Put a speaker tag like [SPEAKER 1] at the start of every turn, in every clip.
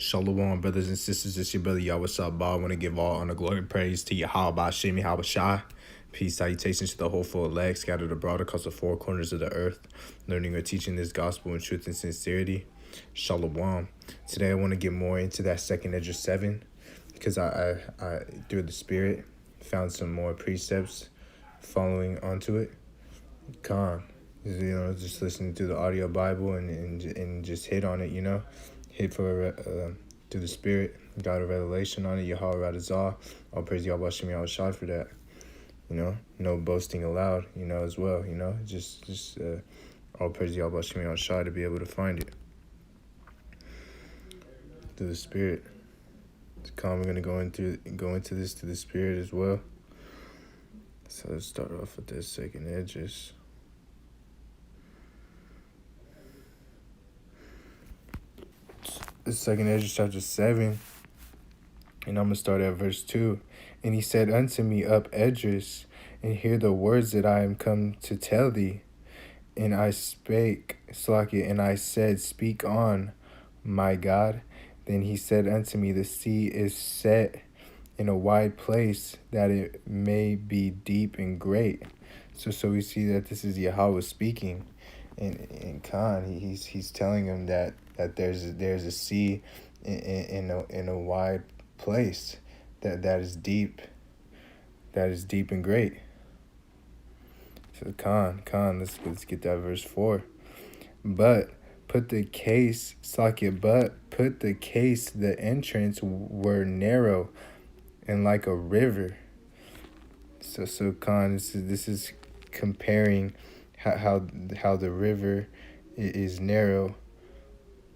[SPEAKER 1] Shalom, brothers and sisters. It's your brother Yahawashi. I want to give all honor, glory, and praise to thegospelofyahawashi. Peace, salutations to the hopeful elect scattered abroad across the four corners of the earth, learning or teaching this gospel in truth and sincerity. Shalom. Today I want to get more into that second Esdras 7 because I through the Spirit found some more precepts following onto it. Just listening to the audio Bible and just hit on it, hit for through the Spirit, got a revelation on it. Yahweh Radazah, all praise Yahawashi for that. No boasting aloud, as well. Just all praise Yahawashi to be able to find it through the Spirit. We're gonna go into this through the Spirit as well. So let's start off with this second Esdras. The second Esdras chapter 7, and I'm going to start at verse 2. And he said unto me, Up, Esdras, and hear the words that I am come to tell thee. And I spake, and I said, Speak on, my God. Then he said unto me, The sea is set in a wide place, that it may be deep and great. So we see that this is Yahweh speaking. In Khan, he's telling him that there's a sea in a wide place that is deep and great. So Khan, let's get that verse 4. But put the case, the entrance were narrow and like a river. So Khan, this is comparing how the river is narrow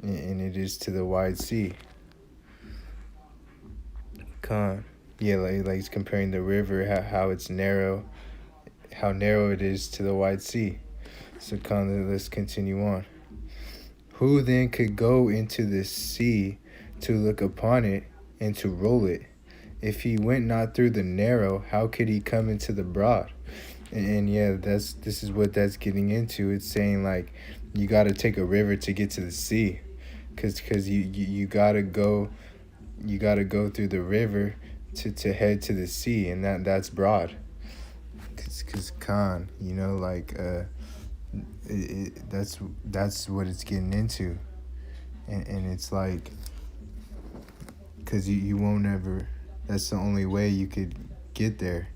[SPEAKER 1] and it is to the wide sea. Like he's comparing the river, how it's narrow, how narrow it is to the wide sea. So let's continue on. Who then could go into the sea to look upon it and to roll it? If he went not through the narrow, how could he come into the broad? And this is what that's getting into. It's saying like you got to take a river to get to the sea, because you gotta go through the river to head to the sea, and that's broad. Cause Khan, that's what it's getting into, and it's like, cause you won't ever. That's the only way you could get there.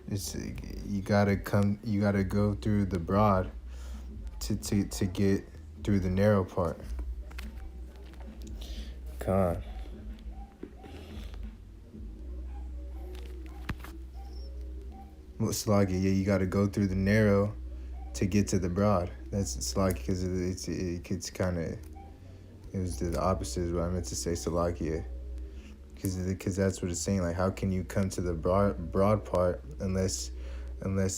[SPEAKER 1] You gotta go through the broad to get through the narrow part. Khan. Well, Sluggy, you gotta go through the narrow to get to the broad. That's Sluggy, because it's kind of, it was the opposite is what I meant to say, Salakia. Because that's what it's saying. Like, how can you come to the broad part unless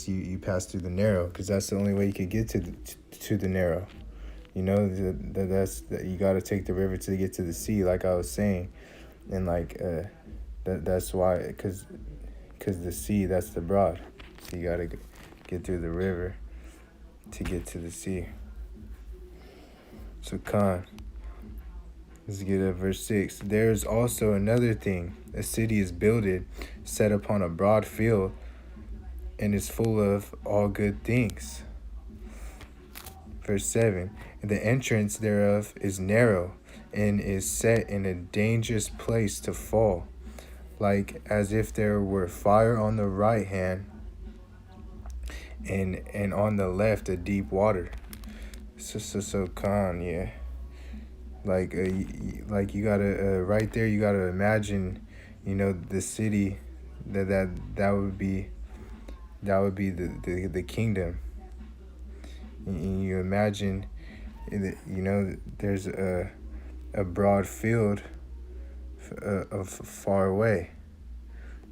[SPEAKER 1] you pass through the narrow? Because that's the only way you could get to the narrow. That's you got to take the river to get to the sea, like I was saying, and that's why, because the sea, that's the broad. So you got to get through the river to get to the sea. So let's get at verse 6. There is also another thing. A city is builded, set upon a broad field, and is full of all good things. Verse 7. The entrance thereof is narrow, and is set in a dangerous place to fall, like as if there were fire on the right hand, and on the left a deep water. So Khan, yeah. Like you gotta right there. You gotta imagine, the city that would be the kingdom. And you imagine, there's a broad field of far away,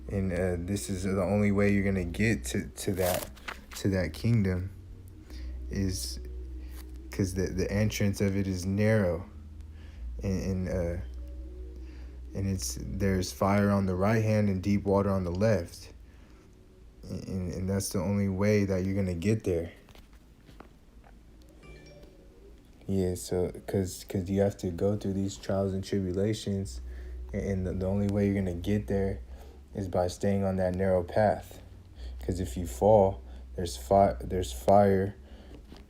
[SPEAKER 1] and this is the only way you're gonna get to that kingdom, is because the entrance of it is narrow. And there's fire on the right hand and deep water on the left, and that's the only way that you're gonna get there. Yeah, so because you have to go through these trials and tribulations, and the only way you're gonna get there is by staying on that narrow path. Because if you fall, there's fire. There's fire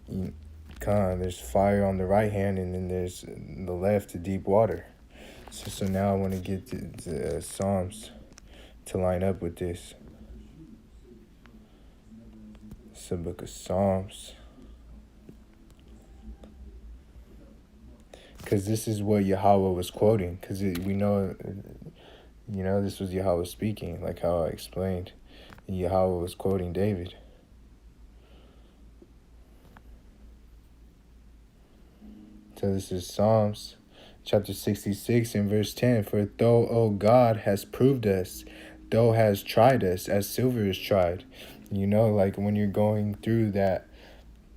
[SPEAKER 1] on the right hand, and then there's the left, the deep water. So now I want to get to Psalms to line up with this. It's the book of Psalms. Because this is what Yahweh was quoting. Because we know, this was Yahweh speaking, like how I explained. Yahweh was quoting David. So this is Psalms chapter 66 and verse 10. For though, O God, has proved us, thou has tried us as silver is tried. Like when you're going through that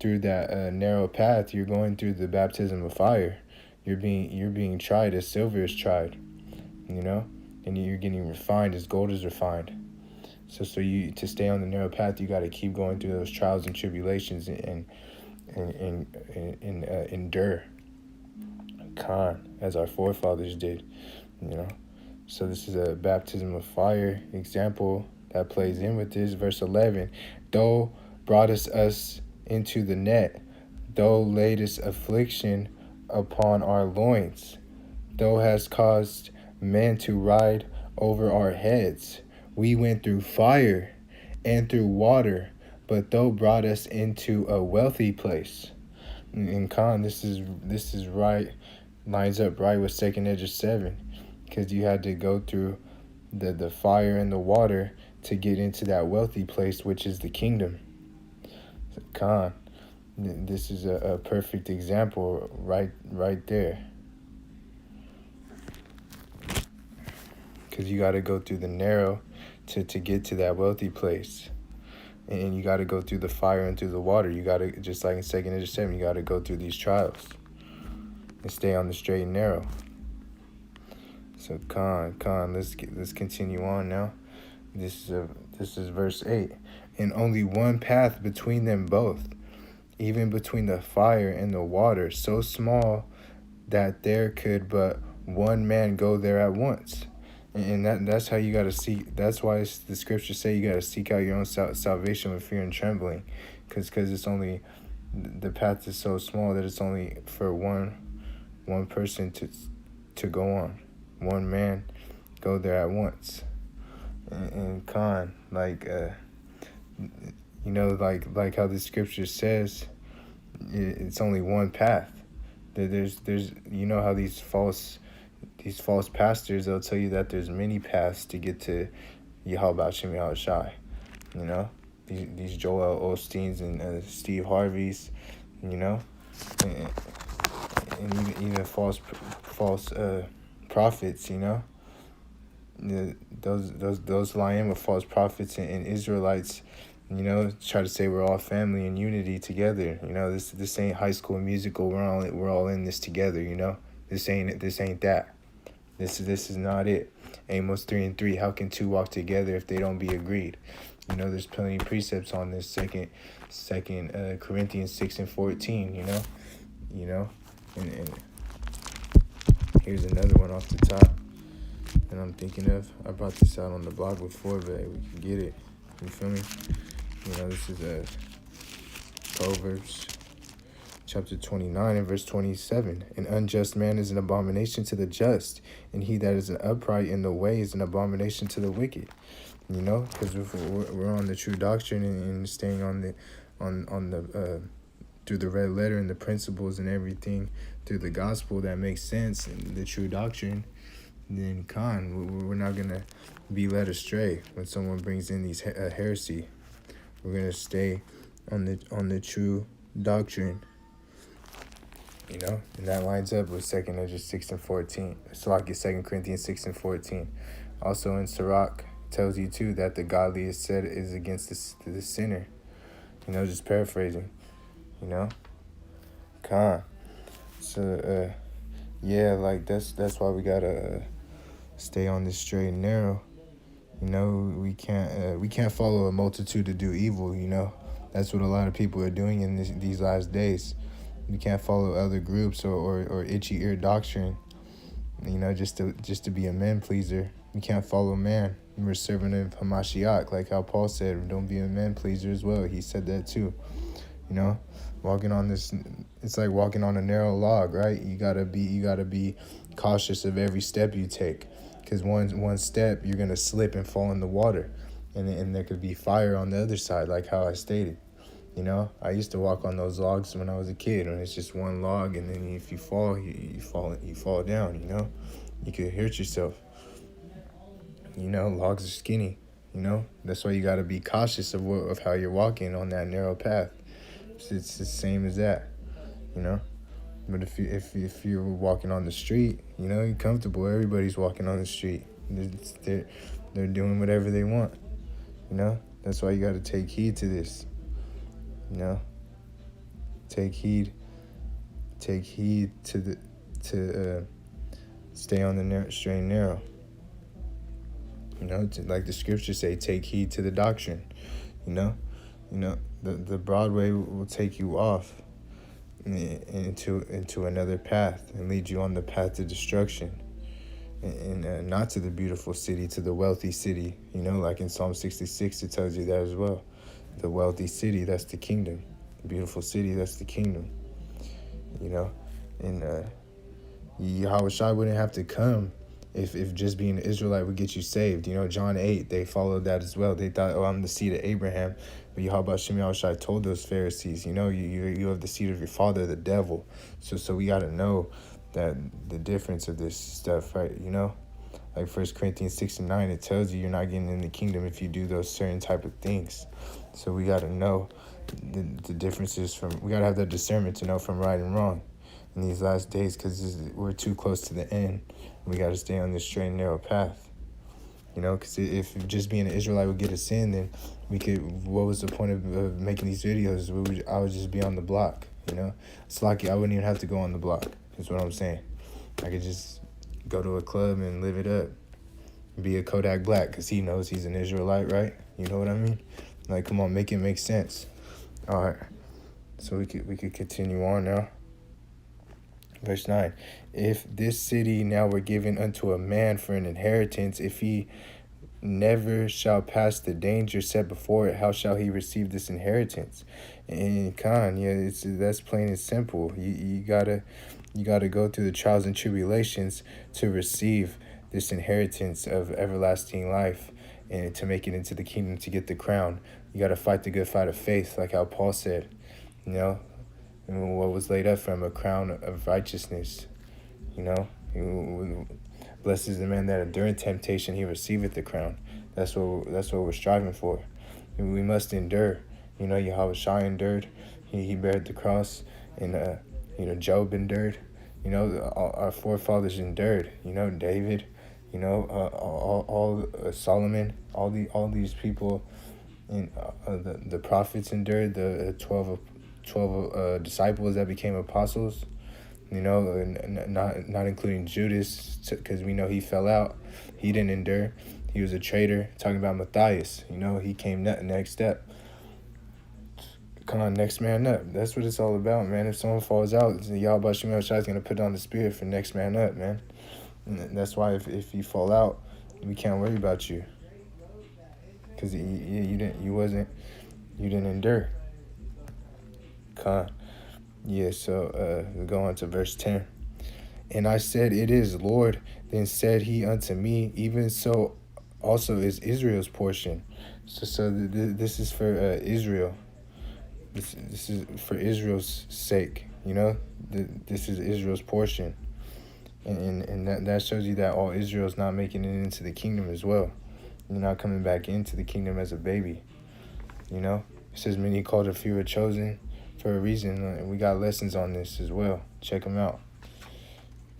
[SPEAKER 1] narrow path, you're going through the baptism of fire. You're being tried as silver is tried, and you're getting refined as gold is refined. So you, to stay on the narrow path, you got to keep going through those trials and tribulations and endure, as our forefathers did, So this is a baptism of fire example that plays in with this. Verse 11, thou broughtest us into the net, thou laidest affliction upon our loins, thou hast caused men to ride over our heads. We went through fire and through water, but thou brought us into a wealthy place. And this is right, lines up right with 2nd Esdras 7, because you had to go through the fire and the water to get into that wealthy place, which is the kingdom. So this is a perfect example right there. Because you got to go through the narrow to get to that wealthy place. And you got to go through the fire and through the water. You got to, just like in 2nd Esdras 7, you got to go through these trials and stay on the straight and narrow. So let's continue on now. This is verse 8. And only one path between them both, even between the fire and the water, so small that there could but one man go there at once. And that's how you got to seek. That's why the scriptures say you got to seek out your own salvation with fear and trembling, because it's only, the path is so small that it's only for one person to go on. One man go there at once. And like how the scripture says, it's only one path. There's how these false pastors, they'll tell you that there's many paths to get to Yahawashi. These Joel Osteens and Steve Harveys, and even false prophets, those lie in with false prophets and Israelites, try to say we're all family and unity together. This ain't High School Musical. We're all in this together. This ain't that. This is not it. Amos 3:3. How can two walk together if they don't be agreed? There's plenty of precepts on this. Second Corinthians 6:14. And here's another one off the top that I'm thinking of. I brought this out on the blog before, but we can get it. You feel me? This is Proverbs chapter 29 and verse 27. An unjust man is an abomination to the just, and he that is upright in the way is an abomination to the wicked. Because we're on the true doctrine and staying on the through the red letter and the principles and everything through the gospel that makes sense and the true doctrine, then we're not gonna be led astray when someone brings in these heresy. We're gonna stay on the true doctrine. And that lines up with 2nd Esdras 6:14. Salaki 2 Corinthians 6:14. Also in Sirach tells you too that the godly is said is against the sinner. Just paraphrasing. So that's why we gotta stay on this straight and narrow. We can't follow a multitude to do evil. That's what a lot of people are doing in these last days. You can't follow other groups or itchy ear doctrine, just to be a man pleaser. You can't follow man. We're servant of Hamashiach, like how Paul said, don't be a man pleaser as well. He said that too. Walking on this, it's like walking on a narrow log, right? You gotta be cautious of every step you take, because one step you're gonna slip and fall in the water, and there could be fire on the other side, like how I stated. I used to walk on those logs when I was a kid, and it's just one log, and then if you fall, you fall down. You could hurt yourself. Logs are skinny. That's why you gotta be cautious of how you're walking on that narrow path. It's the same as that, But if you're walking on the street, you're comfortable. Everybody's walking on the street. They're doing whatever they want. That's why you got to take heed to this. Take heed to stay on the straight and narrow. Like the scriptures say, take heed to the doctrine. The broad way will take you off into another path and lead you on the path to destruction, and not to the beautiful city, to the wealthy city. Like in Psalm 66, it tells you that as well. The wealthy city, that's the kingdom. The beautiful city, that's the kingdom. And Yahawashi wouldn't have to come if just being an Israelite would get you saved. John 8, they followed that as well. They thought, I'm the seed of Abraham. But Yahawashi told those Pharisees, you have the seed of your father, the devil. So we got to know that the difference of this stuff, right? Like 1 Corinthians 6:9, it tells you you're not getting in the kingdom if you do those certain type of things. So we got to know the differences we got to have that discernment to know from right and wrong in these last days, because we're too close to the end. We got to stay on this straight and narrow path. Because if just being an Israelite would get us in, then what was the point of making these videos? I would just be on the block, It's lucky I wouldn't even have to go on the block, is what I'm saying. I could just go to a club and live it up. Be a Kodak Black, because he knows he's an Israelite, right? You know what I mean? Like, come on, make it make sense. All right. So we could continue on now. Verse 9, if this city now were given unto a man for an inheritance, if he never shall pass the danger set before it, how shall he receive this inheritance? And that's plain and simple. You gotta go through the trials and tribulations to receive this inheritance of everlasting life, and to make it into the kingdom, to get the crown. You gotta fight the good fight of faith, like how Paul said, and what was laid up for him, a crown of righteousness. Blessed is the man that endureth temptation, he receiveth the crown. That's what we're striving for. We must endure. Yahawashi endured. He bared the cross, and Job endured. Our forefathers endured. David. All Solomon. All these people, and the prophets endured. The 12 disciples that became apostles, and not including Judas, because we know he fell out. He didn't endure. He was a traitor. Talking about Matthias, he came next step. Come on, next man up. That's what it's all about, man. If someone falls out, Yahawashi is going to put on the spirit for next man up, man. And that's why if you fall out, we can't worry about you, because you didn't endure. So we go on to verse 10. And I said, it is, Lord. Then said he unto me, even so also is Israel's portion. So this is for Israel. This is for Israel's sake. This is Israel's portion. And that shows you that all Israel's not making it into the kingdom as well. You're not coming back into the kingdom as a baby. It says many called, a few were chosen. For a reason, we got lessons on this as well. Check them out.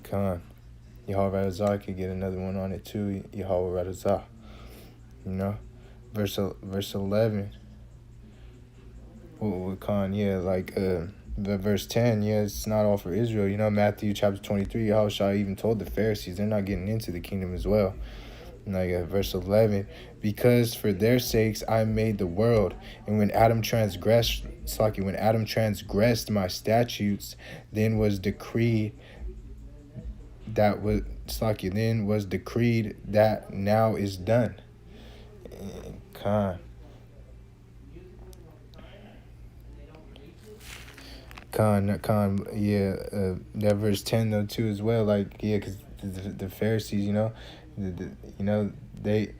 [SPEAKER 1] Come on. Yahweh Razah could get another one on it too. Yahweh Razah. Verse 11. The verse 10, it's not all for Israel. Matthew chapter 23, Yahawashi even told the Pharisees they're not getting into the kingdom as well. Like verse 11, because for their sakes I made the world, and when Adam transgressed, my statutes, then was decreed that now is done. Con. Yeah, that verse 10 though too as well. Like, yeah, because the Pharisees, you know, they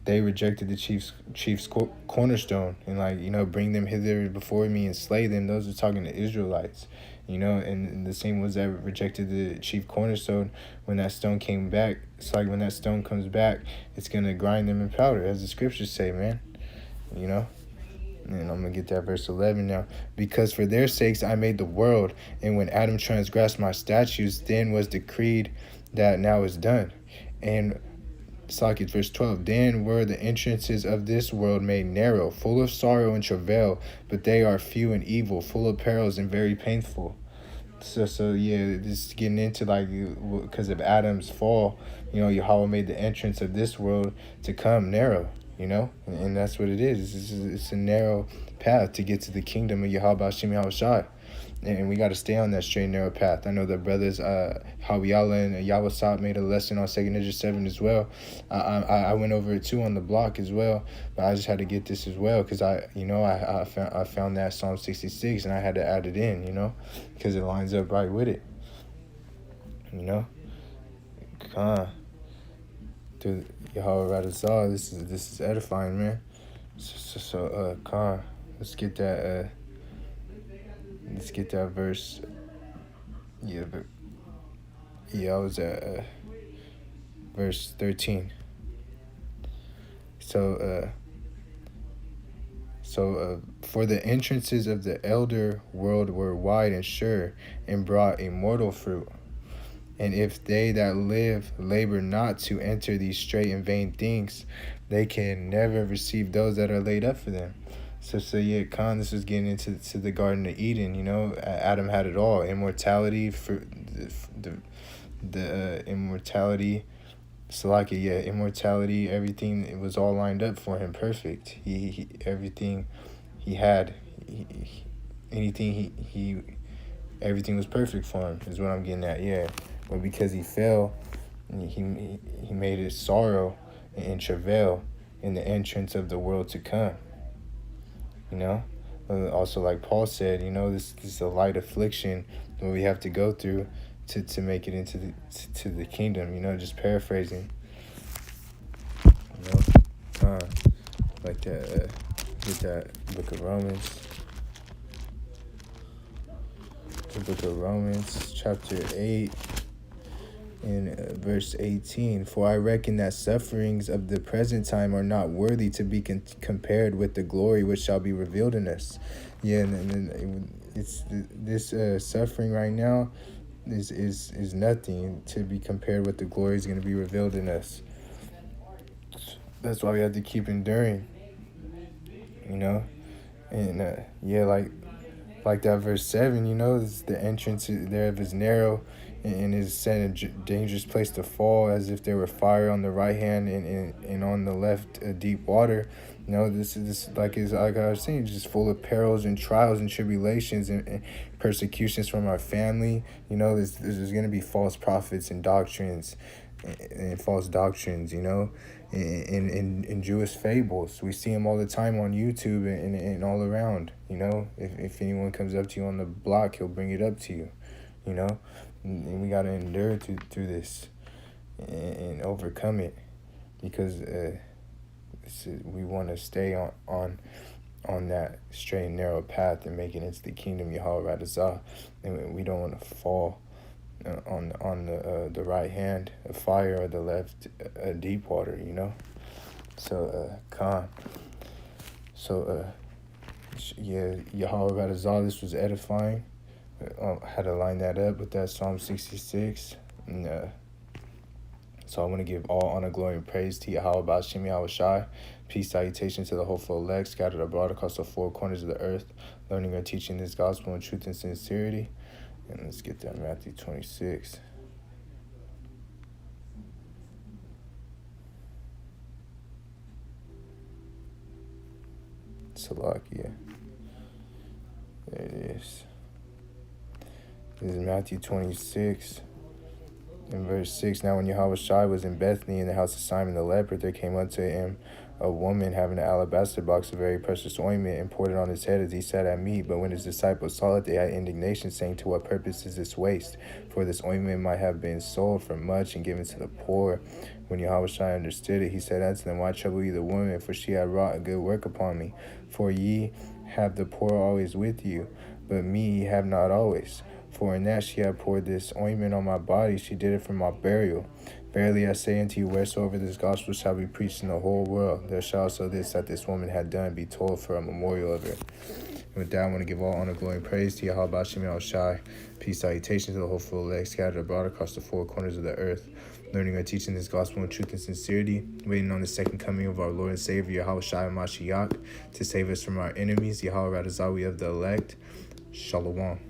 [SPEAKER 1] rejected the chief's cornerstone, and like, bring them hither before me and slay them. Those are talking to Israelites, and the same ones that rejected the chief cornerstone. When that stone came back, it's like when that stone comes back, it's gonna grind them in powder, as the scriptures say, man. And I'm going to get that verse 11 now. Because for their sakes I made the world, and when Adam transgressed my statutes, then was decreed that now is done. And it's like it's verse 12. Then were the entrances of this world made narrow, full of sorrow and travail, but they are few and evil, full of perils and very painful. So yeah, this is getting into like, because of Adam's fall, Yahweh made the entrance of this world to come narrow, and that's what it is. It's a narrow path to get to the kingdom of Yahawashi. And we got to stay on that straight and narrow path. I know the brothers Hawiyala and Yawasat made a lesson on 2nd Esdras 7 as well. I went over it too on the block as well, but I just had to get this as well because I found that Psalm 66 and I had to add it in, because it lines up right with it. Through Yahweh Radazah, this is edifying, man. Let's get that. Let's get that verse. Yeah, I was at verse 13. So for the entrances of the elder world were wide and sure, and brought immortal fruit. And if they that live labor not to enter these straight and vain things, they can never receive those that are laid up for them. So yeah, this was getting into the Garden of Eden. Adam had it all: immortality, for the immortality, immortality. Everything, it was all lined up for him, perfect. He everything he had, everything was perfect for him. Is what I'm getting at. Yeah, but because he fell, he made it sorrow and travail in the entrance of the world to come. Also, like Paul said, this is a light affliction that we have to go through to make it into the kingdom. Just paraphrasing. Like that. Get that book of Romans. The book of Romans, chapter 8. In verse 18, for I reckon that sufferings of the present time are not worthy to be compared with the glory which shall be revealed in us. Yeah, and it's this suffering right now is nothing to be compared with the glory is going to be revealed in us. That's why we have to keep enduring. And yeah, like that verse 7, the entrance thereof is narrow, and is set in a dangerous place to fall, as if there were fire on the right hand and on the left deep water. This like I was saying, just full of perils and trials and tribulations and persecutions from our family. There's going to be false prophets and doctrines and false doctrines, in Jewish fables. We see them all the time on YouTube and all around. If anyone comes up to you on the block, he'll bring it up to you. And we got to endure through this and overcome it, because we want to stay on that straight and narrow path and make it into the kingdom Yahweh Radazah. And we don't want to fall on the right hand of fire, or the left deep water. Yeah, Yahweh Radazah, this was edifying. Had to line that up with that Psalm 66. And so I want to give all honor, glory, and praise to Yahweh Ba'ashem Yahawashi. Peace, salutation to the hopeful elect scattered abroad across the four corners of the earth, learning and teaching this gospel in truth and sincerity. And let's get that Matthew 26. Salakia. There it is. This is Matthew 26. In verse 6, now when Yahawashi was in Bethany in the house of Simon the leper, there came unto him a woman having an alabaster box of very precious ointment, and poured it on his head as he sat at meat. But when his disciples saw it, they had indignation, saying, to what purpose is this waste? For this ointment might have been sold for much and given to the poor. When Yahawashi understood it, he said unto them, why trouble ye the woman? For she had wrought a good work upon me. For ye have the poor always with you, but me ye have not always. For in that she had poured this ointment on my body, she did it for my burial. Verily I say unto you, wheresoever this gospel shall be preached in the whole world, there shall also this that this woman had done be told for a memorial of her. And with that, I want to give all honor, glory, and praise to Yahawashi. Peace, salutation to the whole full elect scattered abroad across the four corners of the earth, learning or teaching this gospel in truth and sincerity, waiting on the second coming of our Lord and Savior, Yahawashi Mashiach, to save us from our enemies, Yahweh Radazawi of the elect. Shalom.